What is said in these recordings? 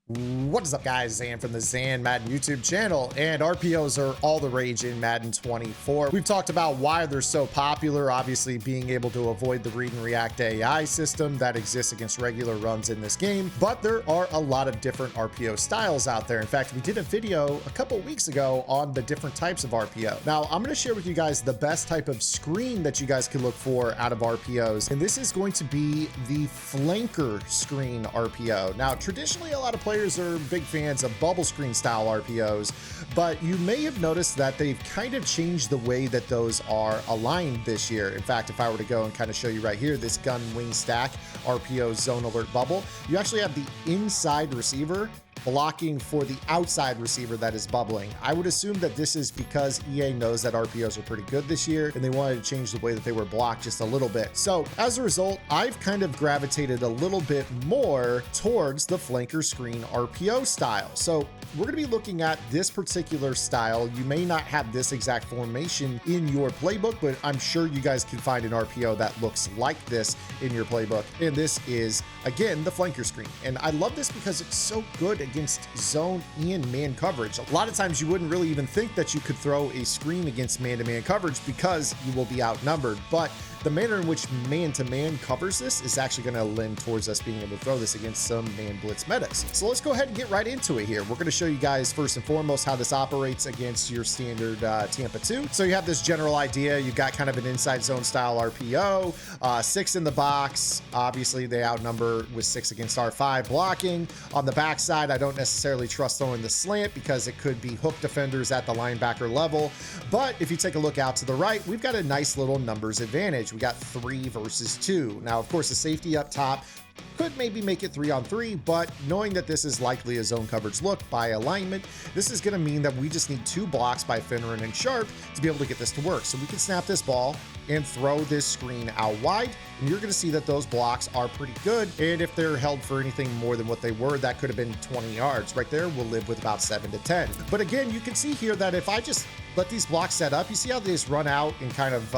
What is up, guys? Zan from the Zan Madden YouTube channel, and RPOs are all the rage in Madden 24. We've talked about why they're so popular, obviously being able to avoid the read and react AI system that exists against regular runs in this game, but there are a lot of different RPO styles out there. In fact, we did a video a couple weeks ago on the different types of RPO. Now, I'm going to share with you guys the best type of screen that you guys can look for out of RPOs, and this is going to be the flanker screen RPO. Now, traditionally, a lot of players are big fans of bubble screen style RPOs, but you may have noticed that they've kind of changed the way that those are aligned this year. In fact, if I were to go and kind of show you right here, this gun wing stack RPO zone alert bubble, you actually have the inside receiver blocking for the outside receiver that is bubbling. I would assume that this is because EA knows that RPOs are pretty good this year and they wanted to change the way that they were blocked just a little bit. So as a result, I've kind of gravitated a little bit more towards the flanker screen RPO style. So we're going to be looking at this particular style. You may not have this exact formation in your playbook, but I'm sure you guys can find an RPO that looks like this in your playbook. And this is, again, the flanker screen. And I love this because it's so good against zone and man coverage. A lot of times you wouldn't really even think that you could throw a screen against man-to-man coverage because you will be outnumbered. But the manner in which man-to-man covers this is actually going to lend towards us being able to throw this against some man blitz metas. So let's go ahead and get right into it here. We're going to show you guys first and foremost how this operates against your standard Tampa 2. So you have this general idea. You've got kind of an inside zone style RPO, 6 in the box. Obviously, they outnumber with 6 against R5 blocking. On the backside, I don't necessarily trust throwing the slant because it could be hook defenders at the linebacker level. But if you take a look out to the right, we've got a nice little numbers advantage. We got 3 versus 2. Now, of course, the safety up top could maybe make it 3-on-3, but knowing that this is likely a zone coverage look by alignment, this is going to mean that we just need 2 blocks by Finneran and Sharp to be able to get this to work. So we can snap this ball and throw this screen out wide, and you're going to see that those blocks are pretty good. And if they're held for anything more than what they were, that could have been 20 yards. Right there, we'll live with about 7 to 10. But again, you can see here that if I just let these blocks set up, you see how they just run out and kind of,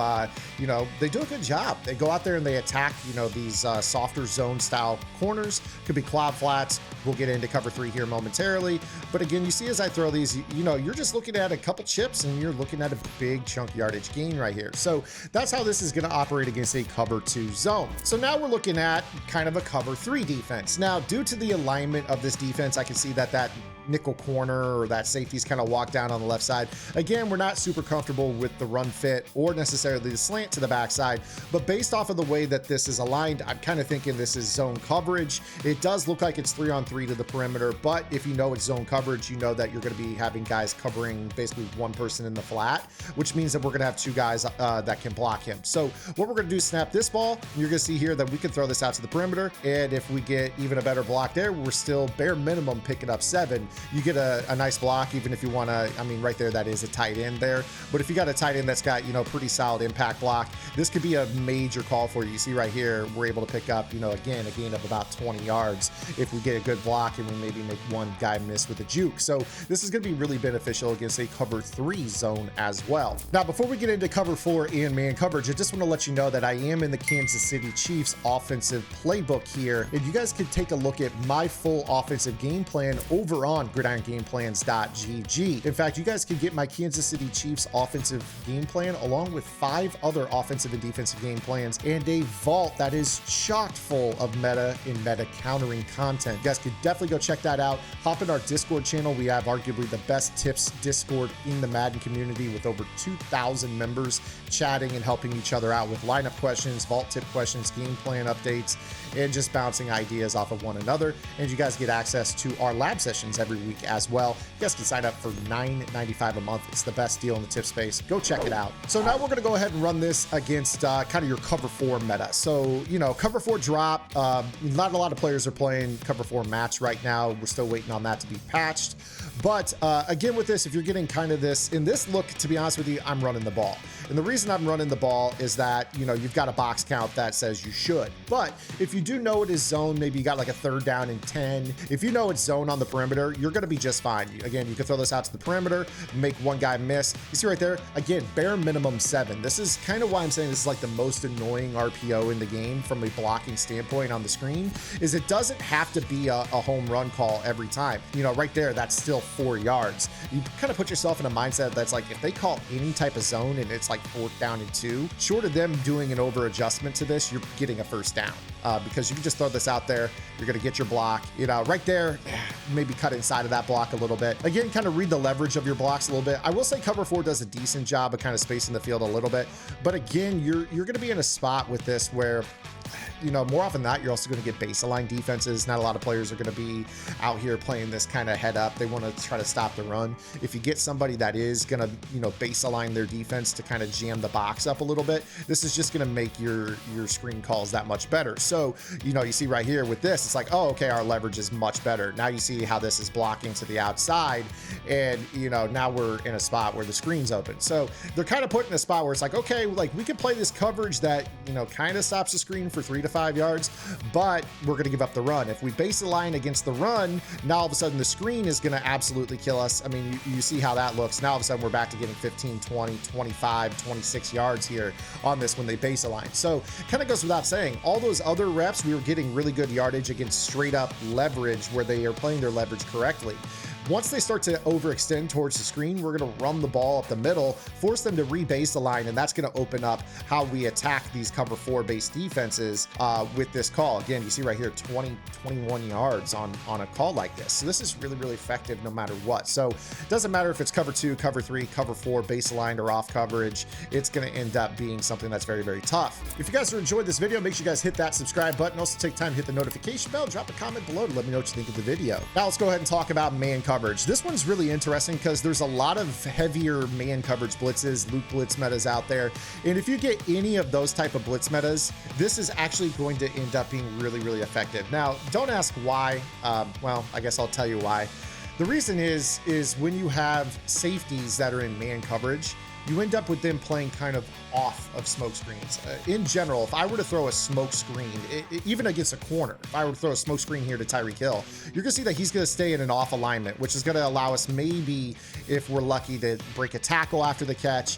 they do a good job. They go out there and they attack, these softer zone style corners. Could be cloud flats. We'll get into cover 3 here momentarily. But again, you see as I throw these, you're just looking at a couple chips and you're looking at a big chunk yardage gain right here. So that's how this is going to operate against a cover 2 zone. So now we're looking at kind of a cover 3 defense. Now, due to the alignment of this defense, I can see that nickel corner or that safety's kind of walked down on the left side. Again, we're not super comfortable with the run fit or necessarily the slant to the backside, but based off of the way that this is aligned, I'm kind of thinking this is zone coverage. It does look like it's 3-on-3 to the perimeter, but if you know it's zone coverage, you know that you're going to be having guys covering basically 1 person in the flat, which means that we're going to have 2 guys that can block him. So what we're going to do is snap this ball. You're going to see here that we can throw this out to the perimeter, and if we get even a better block there, we're still bare minimum picking up 7. You get a nice block, even if you want to, right there, that is a tight end there. But if you got a tight end that's got, pretty solid impact block, this could be a major call for you. You see right here, we're able to pick up, again, a gain of about 20 yards if we get a good block and we maybe make 1 guy miss with a juke. So this is going to be really beneficial against a cover 3 zone as well. Now, before we get into cover 4 and man coverage, I just want to let you know that I am in the Kansas City Chiefs offensive playbook here. And you guys can take a look at my full offensive game plan over on gridirongameplans.gg. In fact, you guys can get my Kansas City Chiefs offensive game plan along with 5 other offensive and defensive game plans and a vault that is chocked full of meta and meta countering content. You guys could definitely go check that out. Hop in our Discord channel. We have arguably the best tips Discord in the Madden community with over 2,000 members chatting and helping each other out with lineup questions, vault tip questions, game plan updates, and just bouncing ideas off of one another. And you guys get access to our lab sessions every week as well. You guys can sign up for $9.95 a month. It's the best deal in the tip space. Go check it out. So now we're going to go ahead and run this against kind of your cover 4 meta. So, cover 4 drop. Not a lot of players are playing cover 4 match right now. We're still waiting on that to be patched. But again, with this, if you're getting kind of this, in this look, to be honest with you, I'm running the ball. And the reason I'm running the ball is that, you know, you've got a box count that says you should. But if you do know it is zone, maybe you got like a 3rd down and 10. If you know it's zone on the perimeter, you're going to be just fine. Again, you can throw this out to the perimeter, make one guy miss. You see right there, again, bare minimum 7. This is kind of why I'm saying this is like the most annoying RPO in the game from a blocking standpoint on the screen, is it doesn't have to be a home run call every time. You know, right there, that's still 4 yards. You kind of put yourself in a mindset that's like, if they call any type of zone and it's like 4th down and 2, short of them doing an over adjustment to this, you're getting a 1st down. Because you can just throw this out there, you're going to get your block, you know, right there, maybe cut inside of that block a little bit. Again, kind of read the leverage of your blocks a little bit. I will say cover 4 does a decent job of kind of spacing the field a little bit, but again, you're going to be in a spot with this where, you know, more often than not, you're also going to get baseline defenses. Not a lot of players are going to be out here playing this kind of head up. They want to try to stop the run. If you get somebody that is going to, you know, baseline their defense to kind of jam the box up a little bit, this is just going to make your screen calls that much better. So, you know, you see right here with this, it's like, oh, okay, our leverage is much better. Now you see how this is blocking to the outside, and, you know, now we're in a spot where the screen's open. So they're kind of put in a spot where it's like, okay, like we can play this coverage that, you know, kind of stops the screen for 3 to 5 yards, but we're going to give up the run. If we base the line against the run, now all of a sudden the screen is going to absolutely kill us. I mean, you see how that looks. Now all of a sudden we're back to getting 15, 20, 25, 26 yards here on this when they base a line. So kind of goes without saying, all those other reps, we were getting really good yardage against straight up leverage where they are playing their leverage correctly. Once they start to overextend towards the screen, we're going to run the ball up the middle, force them to rebase the line, and that's going to open up how we attack these cover 4 based defenses with this call. Again, you see right here, 20, 21 yards on a call like this. So this is really, really effective no matter what. So it doesn't matter if it's cover 2, cover 3, cover 4, baseline or off coverage. It's going to end up being something that's very, very tough. If you guys have enjoyed this video, make sure you guys hit that subscribe button. Also take time to hit the notification bell, drop a comment below to let me know what you think of the video. Now let's go ahead and talk about man coverage. This one's really interesting because there's a lot of heavier man coverage blitzes, loop blitz metas out there. And if you get any of those type of blitz metas, this is actually going to end up being really, really effective. Now, don't ask why. Well, I guess I'll tell you why. The reason is when you have safeties that are in man coverage, you end up with them playing kind of off of smoke screens. In general, if I were to throw a smoke screen, even against a corner, if I were to throw a smoke screen here to Tyreek Hill, you're gonna see that he's gonna stay in an off alignment, which is gonna allow us maybe, if we're lucky, to break a tackle after the catch.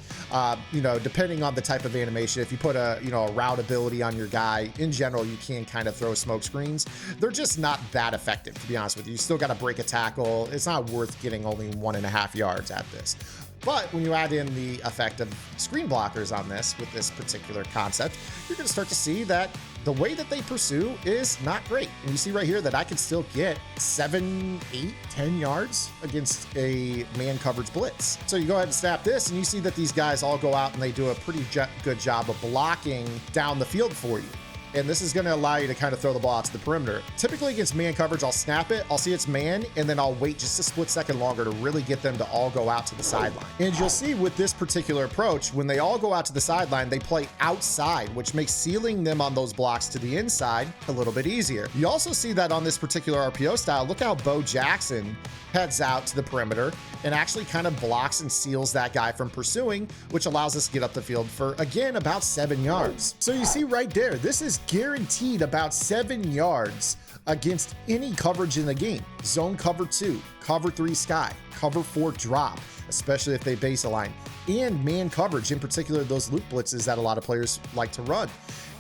You know, depending on the type of animation, if you put a route ability on your guy, in general, you can kind of throw smoke screens. They're just not that effective, to be honest with you. You still gotta break a tackle. It's not worth getting only 1.5 yards at this. But when you add in the effect of screen blockers on this with this particular concept, you're going to start to see that the way that they pursue is not great. And you see right here that I can still get 7, 8, 10 yards against a man coverage blitz. So you go ahead and snap this and you see that these guys all go out and they do a pretty good job of blocking down the field for you. And this is going to allow you to kind of throw the ball out to the perimeter. Typically against man coverage, I'll snap it, I'll see it's man, and then I'll wait just a split second longer to really get them to all go out to the sideline. And you'll see with this particular approach, when they all go out to the sideline, they play outside, which makes sealing them on those blocks to the inside a little bit easier. You also see that on this particular RPO style, look how Bo Jackson heads out to the perimeter and actually kind of blocks and seals that guy from pursuing, which allows us to get up the field for, again, about 7 yards. So you see right there, this is guaranteed about 7 yards against any coverage in the game. Zone cover 2, cover 3 sky, cover 4 drop, especially if they base align, and man coverage, in particular those loop blitzes that a lot of players like to run.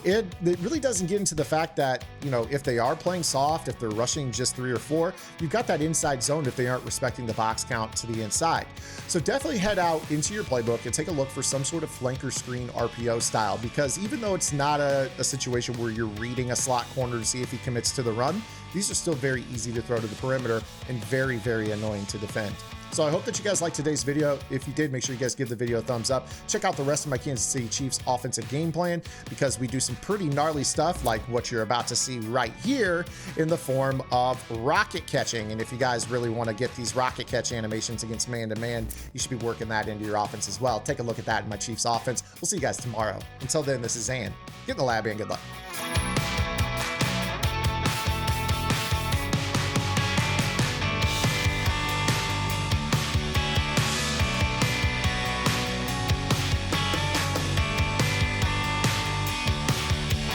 It really doesn't get into the fact that, if they are playing soft, if they're rushing just 3 or 4, you've got that inside zone if they aren't respecting the box count to the inside. So definitely head out into your playbook and take a look for some sort of flanker screen RPO style, because even though it's not a situation where you're reading a slot corner to see if he commits to the run, these are still very easy to throw to the perimeter and very, very annoying to defend. So I hope that you guys liked today's video. If you did, make sure you guys give the video a thumbs up. Check out the rest of my Kansas City Chiefs offensive game plan, because we do some pretty gnarly stuff like what you're about to see right here in the form of rocket catching. And if you guys really want to get these rocket catch animations against man-to-man, you should be working that into your offense as well. Take a look at that in my Chiefs offense. We'll see you guys tomorrow. Until then, this is Zan. Get in the lab and good luck.